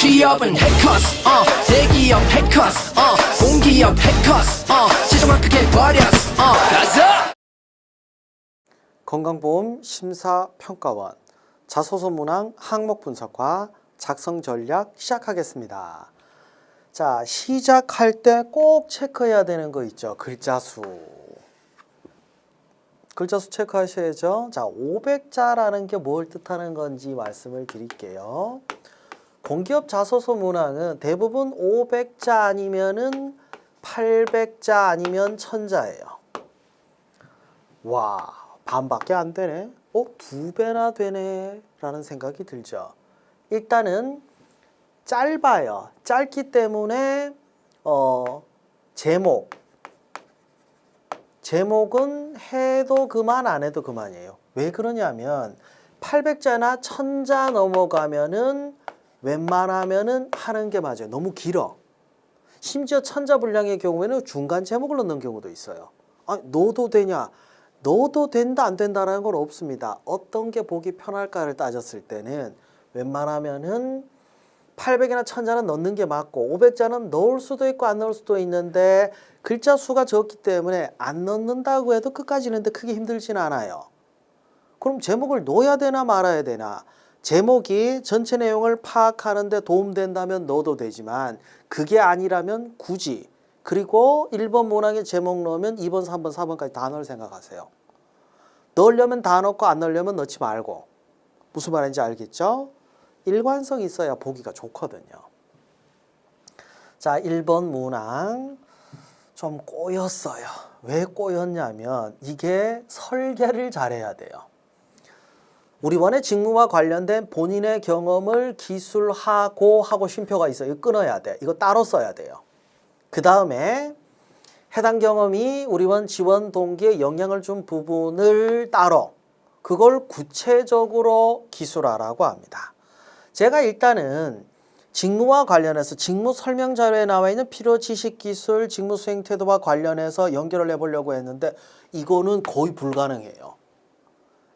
취업은 해커스 대기업 해커스 공기업 해커스 최종만 크게 버렸어 가자. 건강보험 심사평가원 자소서문항 항목 분석과 작성 전략 시작하겠습니다. 자, 시작할 때 꼭 체크해야 되는 거 있죠. 글자 수. 글자 수 체크하셔야죠. 자, 500자라는 게 뭘 뜻하는 건지 말씀을 드릴게요. 공기업 자소서 문항은 대부분 500자 아니면은 800자 아니면 1000자예요. 와, 반밖에 안 되네. 2배나 되네 라는 생각이 들죠. 일단은 짧아요. 짧기 때문에 제목은 해도 그만 안 해도 그만이에요. 왜 그러냐면 800자나 1000자 넘어가면은 웬만하면은 하는 게 맞아요. 너무 길어. 심지어 1000자 분량의 경우에는 중간 제목을 넣는 경우도 있어요. 넣어도 되냐? 넣어도 된다 안 된다라는 건 없습니다. 어떤 게 보기 편할까를 따졌을 때는 웬만하면은 800이나 1000자는 넣는 게 맞고 500자는 넣을 수도 있고 안 넣을 수도 있는데 글자 수가 적기 때문에 안 넣는다고 해도 끝까지 있는데 크게 힘들진 않아요. 그럼 제목을 넣어야 되나 말아야 되나? 제목이 전체 내용을 파악하는 데 도움된다면 넣어도 되지만 그게 아니라면 굳이 그리고 1번 문항에 제목 넣으면 2번, 3번, 4번까지 다 넣을 생각하세요. 넣으려면 다 넣고 안 넣으려면 넣지 말고. 무슨 말인지 알겠죠? 일관성이 있어야 보기가 좋거든요. 자, 1번 문항 좀 꼬였어요. 왜 꼬였냐면 이게 설계를 잘해야 돼요. 우리 원의 직무와 관련된 본인의 경험을 기술하고 하고 쉼표가 있어요. 이거 끊어야 돼. 이거 따로 써야 돼요. 그 다음에 해당 경험이 우리 원 지원 동기에 영향을 준 부분을 따로 그걸 구체적으로 기술하라고 합니다. 제가 일단은 직무와 관련해서 직무 설명 자료에 나와 있는 필요 지식 기술 직무 수행 태도와 관련해서 연결을 해보려고 했는데 이거는 거의 불가능해요.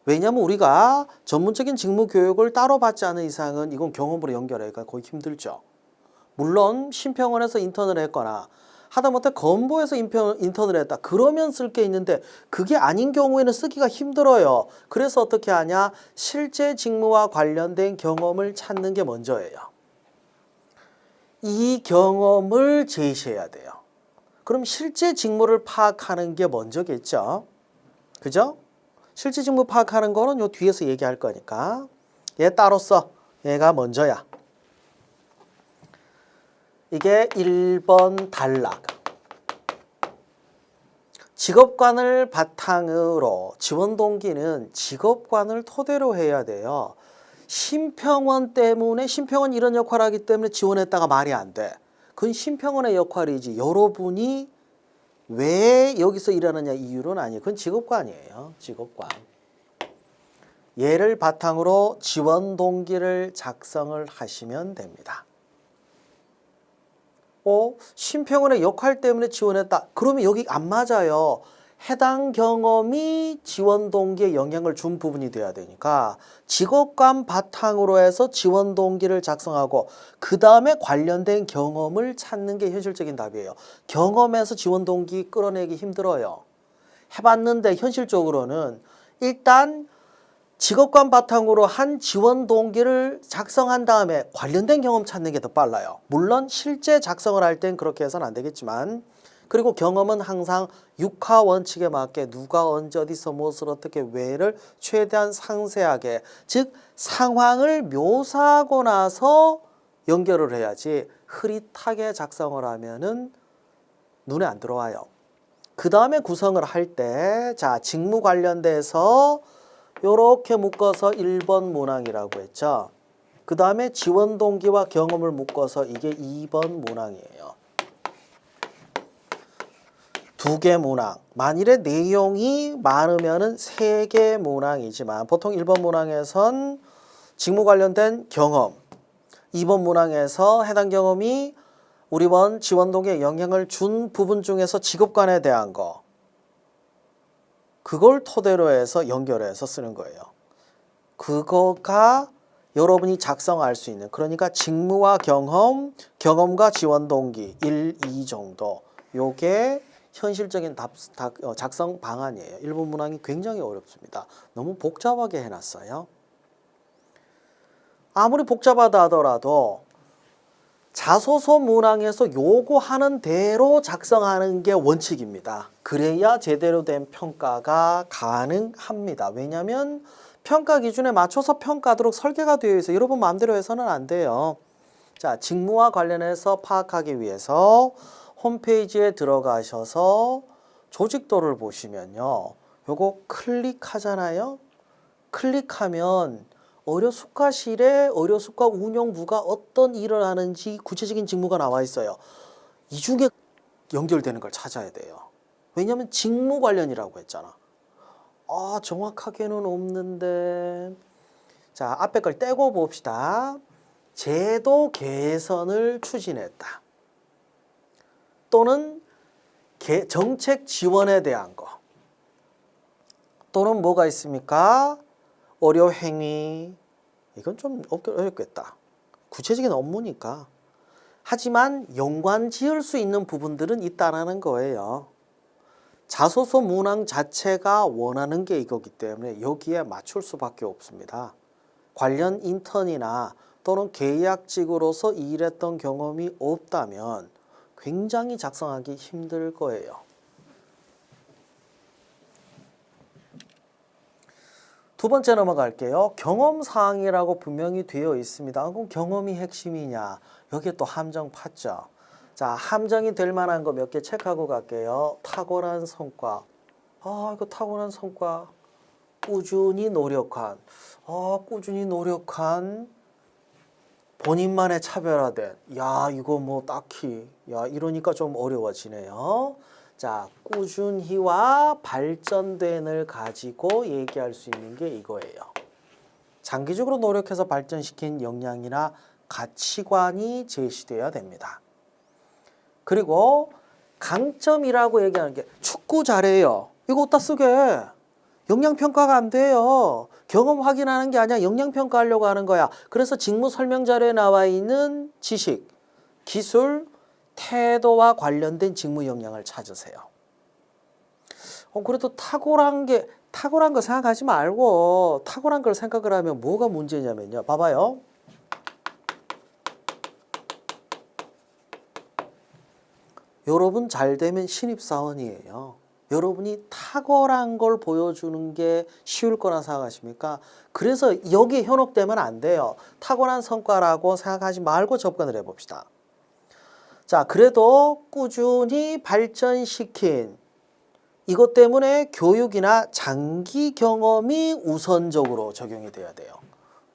왜냐하면 우리가 전문적인 직무 교육을 따로 받지 않은 이상은 이건 경험으로 연결하기가 거의 힘들죠. 물론 심평원에서 인턴을 했거나 하다못해 건보에서 인턴을 했다. 그러면 쓸 게 있는데 그게 아닌 경우에는 쓰기가 힘들어요. 그래서 어떻게 하냐? 실제 직무와 관련된 경험을 찾는 게 먼저예요. 이 경험을 제시해야 돼요. 그럼 실제 직무를 파악하는 게 먼저겠죠. 그죠? 실제 직무 파악하는 거는 요 뒤에서 얘기할 거니까 얘 따로 써. 얘가 먼저야. 이게 1번 단락. 직업관을 바탕으로 지원 동기는 직업관을 토대로 해야 돼요. 심평원 때문에 심평원 이런 역할을 하기 때문에 지원했다가 말이 안 돼. 그건 심평원의 역할이지. 여러분이 왜 여기서 일하느냐 이유는 아니에요. 그건 직업관이에요. 직업관. 얘를 바탕으로 지원 동기를 작성을 하시면 됩니다. 심평원의 역할 때문에 지원했다. 그러면 여기 안 맞아요. 해당 경험이 지원 동기에 영향을 준 부분이 돼야 되니까 직업관 바탕으로 해서 지원 동기를 작성하고 그 다음에 관련된 경험을 찾는 게 현실적인 답이에요. 경험에서 지원 동기 끌어내기 힘들어요. 해봤는데 현실적으로는 일단 직업관 바탕으로 한 지원 동기를 작성한 다음에 관련된 경험 찾는 게 더 빨라요. 물론 실제 작성을 할 땐 그렇게 해서는 안 되겠지만 그리고 경험은 항상 육하 원칙에 맞게 누가 언제 어디서 무엇을 어떻게 왜를 최대한 상세하게 즉 상황을 묘사하고 나서 연결을 해야지 흐릿하게 작성을 하면은 눈에 안 들어와요. 그 다음에 구성을 할 때 자 직무 관련돼서 요렇게 묶어서 1번 문항이라고 했죠. 그 다음에 지원 동기와 경험을 묶어서 이게 2번 문항이에요. 2개 문항. 만일에 내용이 많으면은 3개 문항이지만 보통 1번 문항에선 직무 관련된 경험, 2번 문항에서 해당 경험이 우리 원 지원 동기에 영향을 준 부분 중에서 직업관에 대한 거 그걸 토대로 해서 연결해서 쓰는 거예요. 그거가 여러분이 작성할 수 있는, 그러니까 직무와 경험, 경험과 지원 동기 1, 2 정도, 요게 현실적인 작성 방안이에요. 일본 문항이 굉장히 어렵습니다. 너무 복잡하게 해놨어요. 아무리 복잡하다 하더라도 자소서 문항에서 요구하는 대로 작성하는 게 원칙입니다. 그래야 제대로 된 평가가 가능합니다. 왜냐하면 평가 기준에 맞춰서 평가하도록 설계가 되어 있어요. 여러분 마음대로 해서는 안 돼요. 자, 직무와 관련해서 파악하기 위해서 홈페이지에 들어가셔서 조직도를 보시면요. 요거 클릭하잖아요. 클릭하면 의료수가실에 의료수가 운영부가 어떤 일을 하는지 구체적인 직무가 나와 있어요. 이 중에 연결되는 걸 찾아야 돼요. 왜냐하면 직무 관련이라고 했잖아. 아, 정확하게는 없는데. 자, 앞에 걸 떼고 봅시다. 제도 개선을 추진했다. 또는 정책 지원에 대한 거. 또는 뭐가 있습니까? 의료 행위. 이건 좀 어렵겠다. 구체적인 업무니까. 하지만 연관 지을 수 있는 부분들은 있다라는 거예요. 자소서 문항 자체가 원하는 게 이거기 때문에 여기에 맞출 수밖에 없습니다. 관련 인턴이나 또는 계약직으로서 일했던 경험이 없다면 굉장히 작성하기 힘들 거예요. 두 번째 넘어갈게요. 경험사항이라고 분명히 되어 있습니다. 그럼 경험이 핵심이냐? 여기에 또 함정 팠죠. 자, 함정이 될 만한 거 몇 개 체크하고 갈게요. 탁월한 성과. 아, 이거 탁월한 성과. 꾸준히 노력한. 꾸준히 노력한. 본인만의 차별화된. 야, 이거 뭐 딱히. 야, 이러니까 좀 어려워지네요. 자, 꾸준히와 발전된을 가지고 얘기할 수 있는 게 이거예요. 장기적으로 노력해서 발전시킨 역량이나 가치관이 제시돼야 됩니다. 그리고 강점이라고 얘기하는 게 축구 잘해요. 이거 어디다 쓰게? 역량평가가 안 돼요. 경험 확인하는 게 아니라 역량평가하려고 하는 거야. 그래서 직무 설명 자료에 나와 있는 지식, 기술, 태도와 관련된 직무 역량을 찾으세요. 그래도 탁월한 거 생각하지 말고 탁월한 걸 생각을 하면 뭐가 문제냐면요. 봐봐요. 여러분 잘 되면 신입사원이에요. 여러분이 탁월한 걸 보여주는 게 쉬울 거라 생각하십니까? 그래서 여기에 현혹되면 안 돼요. 탁월한 성과라고 생각하지 말고 접근을 해봅시다. 자, 그래도 꾸준히 발전시킨 이것 때문에 교육이나 장기 경험이 우선적으로 적용이 돼야 돼요.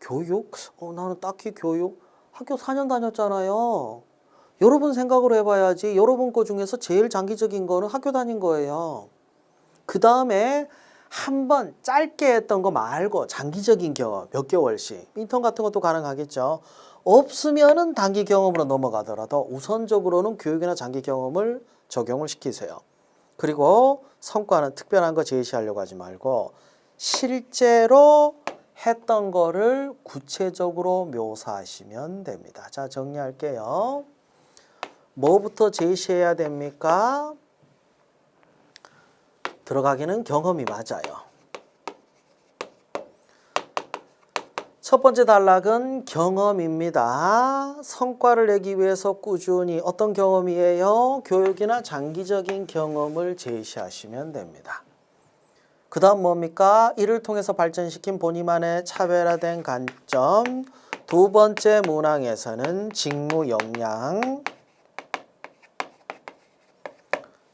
교육? 나는 딱히 교육? 학교 4년 다녔잖아요. 여러분 생각으로 해봐야지. 여러분 거 중에서 제일 장기적인 거는 학교 다닌 거예요. 그 다음에 한 번 짧게 했던 거 말고 장기적인 경험 몇 개월씩 인턴 같은 것도 가능하겠죠. 없으면은 단기 경험으로 넘어가더라도 우선적으로는 교육이나 장기 경험을 적용을 시키세요. 그리고 성과는 특별한 거 제시하려고 하지 말고 실제로 했던 거를 구체적으로 묘사하시면 됩니다. 자, 정리할게요. 뭐부터 제시해야 됩니까? 들어가기는 경험이 맞아요. 첫 번째 단락은 경험입니다. 성과를 내기 위해서 꾸준히 어떤 경험이에요? 교육이나 장기적인 경험을 제시하시면 됩니다. 그 다음 뭡니까? 이를 통해서 발전시킨 본인만의 차별화된 관점. 두 번째 문항에서는 직무 역량.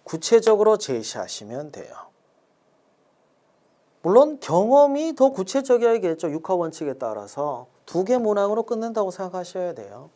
구체적으로 제시하시면 돼요. 물론 경험이 더 구체적이어야겠죠. 6화 원칙에 따라서 두 개 문항으로 끝낸다고 생각하셔야 돼요.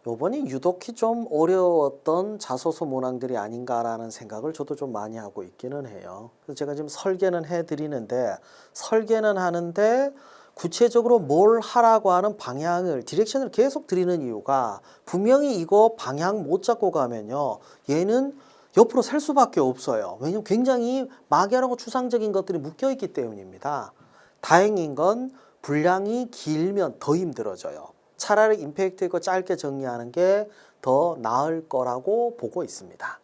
요번이 유독히 좀 어려웠던 자소서 문항들이 아닌가라는 생각을 저도 좀 많이 하고 있기는 해요. 그래서 제가 지금 설계는 해드리는데 설계는 하는데 구체적으로 뭘 하라고 하는 방향을, 디렉션을 계속 드리는 이유가 분명히 이거 방향 못 잡고 가면요. 얘는 옆으로 셀 수밖에 없어요. 왜냐하면 굉장히 막연하고 추상적인 것들이 묶여있기 때문입니다. 다행인 건 분량이 길면 더 힘들어져요. 차라리 임팩트 있고 짧게 정리하는 게 더 나을 거라고 보고 있습니다.